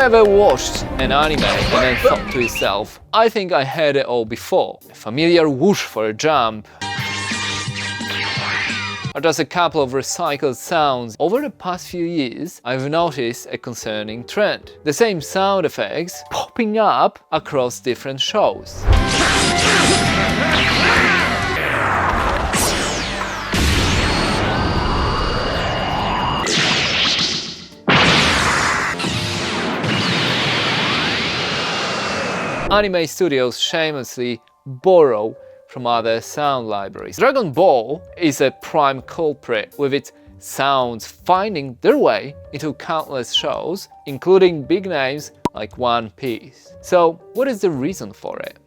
ever watched an anime and then thought to yourself, I think I heard it all before? A familiar whoosh for a jump, or just a couple of recycled sounds. Over the past few years, I've noticed a concerning trend. The same sound effects popping up across different shows. Anime studios shamelessly borrow from other sound libraries. Dragon Ball is a prime culprit, with its sounds finding their way into countless shows, including big names like One Piece. So, what is the reason for it?